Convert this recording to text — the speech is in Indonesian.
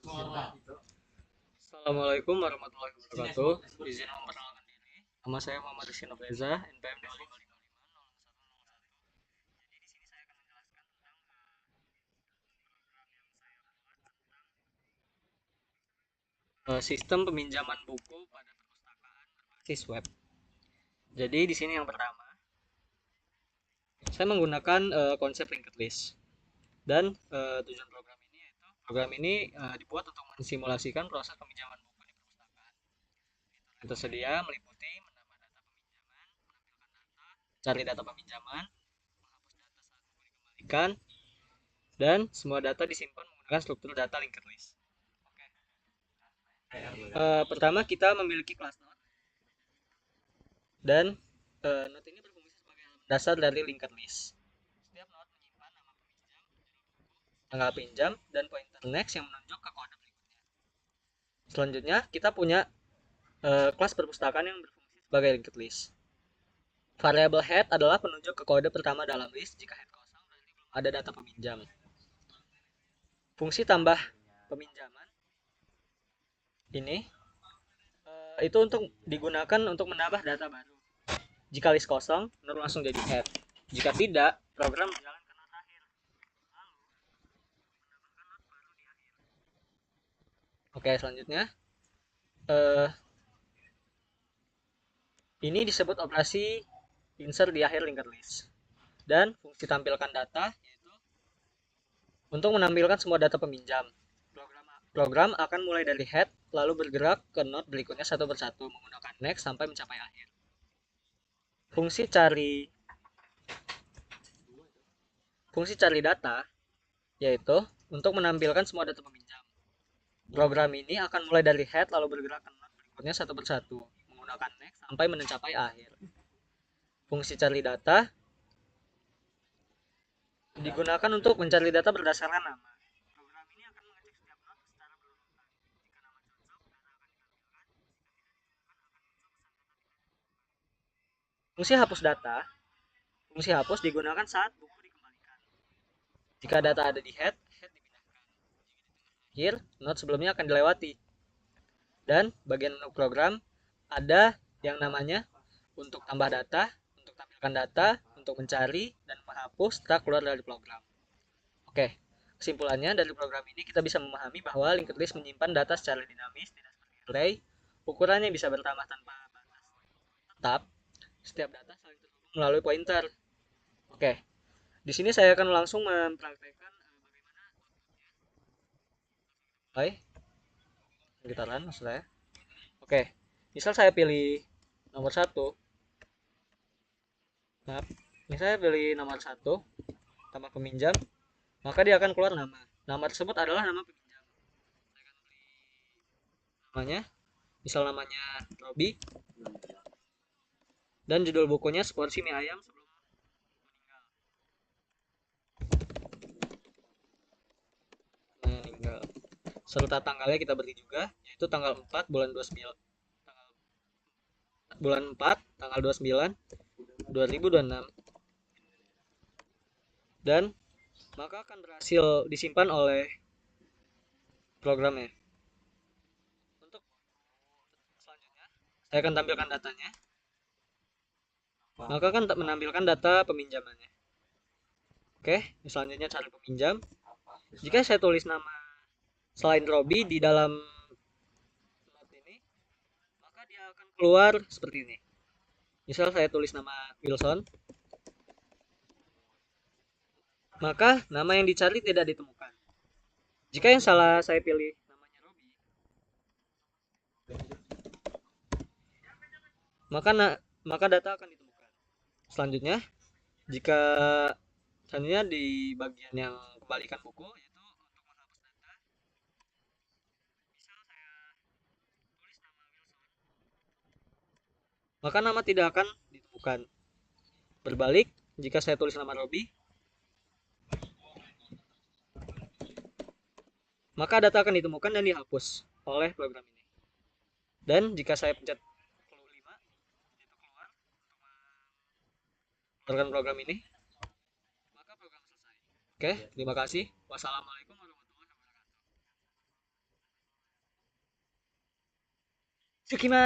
Assalamualaikum warahmatullahi wabarakatuh. Izin memperkenalkan diri. Nama saya Muhammad Rizky Nofreza, NPM 2555. Sistem peminjaman buku pada perpustakaan berbasis web. Jadi di sini yang pertama, saya menggunakan konsep linked list dan tujuan program ini dibuat untuk mensimulasikan proses peminjaman buku di perpustakaan. Yang tersedia meliputi menambah data peminjaman, cari data peminjaman, dikembalikan, dan semua data disimpan menggunakan struktur data linked list. Pertama kita memiliki kelas note dan note ini berfungsi sebagai elemen dasar dari linked list. Setiap note menyimpan nama peminjam, tanggal pinjam, dan pointer next yang menunjuk ke kode berikutnya. Selanjutnya kita punya kelas perpustakaan yang berfungsi sebagai linked list. Variable head adalah penunjuk ke kode pertama dalam list jika head kosong berarti belum ada data peminjam. Fungsi tambah peminjaman ini itu untuk digunakan untuk menambah data baru. Jika list kosong, menurut langsung jadi head. Jika tidak, program berjalan ke not akhir. Oke, selanjutnya. Ini disebut operasi insert di akhir linked list. Dan fungsi tampilkan data yaitu untuk menampilkan semua data peminjam. Program akan mulai dari head, lalu bergerak ke node berikutnya satu persatu menggunakan next sampai mencapai akhir. Fungsi cari data yaitu untuk menampilkan semua data peminjam. Program ini akan mulai dari head lalu bergerak ke node berikutnya satu persatu menggunakan next sampai mencapai akhir. Fungsi cari data digunakan untuk mencari data berdasarkan nama. Program ini akan mengecek setiap node secara berurutan. Jika nama cocok, data akan ditampilkan. Fungsi hapus data. Fungsi hapus digunakan saat buku dikembalikan. Jika data ada di head dipindahkan. Akhir, node sebelumnya akan dilewati. Dan bagian menu program ada yang namanya untuk tambah data, untuk tampilkan data, untuk mencari, dan menghapus setelah keluar dari program. Oke, kesimpulannya dari program ini kita bisa memahami bahwa linked list menyimpan data secara dinamis, tidak seperti array. Ukurannya bisa bertambah tanpa batas. Tetap, setiap data saling terhubung melalui pointer. Oke, di sini saya akan langsung mempraktekkan bagaimana gitaran maksud saya. Oke, misal saya pilih nomor satu. Maaf, misal saya pilih nomor satu tambah peminjam, maka dia akan keluar nama. Nama tersebut adalah nama peminjam. Namanya, misal namanya Robi, dan judul bukunya seporsi mie ayam sebelum meninggal. Serta tanggalnya kita beri juga, yaitu tanggal 4 bulan 29 bulan 4 tanggal 29 2026. Dan maka akan berhasil disimpan oleh programnya. Untuk selanjutnya, saya akan tampilkan datanya. Maka akan menampilkan data peminjamannya. Oke, selanjutnya cari peminjam. Jika saya tulis nama selain Robi di dalam note ini, maka dia akan keluar seperti ini. Misal saya tulis nama Wilson, maka nama yang dicari tidak ditemukan. Jika yang salah saya pilih namanya Robi, maka data akan ditemukan. Selanjutnya, jika selanjutnya di bagian yang kembalikan buku yaitu untuk menghapus data, misal saya tulis nama Wilson, maka nama tidak akan ditemukan. Berbalik, jika saya tulis nama Robi, maka data akan ditemukan dan dihapus oleh program ini. Dan jika saya pencet clue 5, itu keluar untuk mengeluarkan program ini, maka program selesai. Oke, terima kasih. Wassalamualaikum warahmatullahi wabarakatuh. Sukima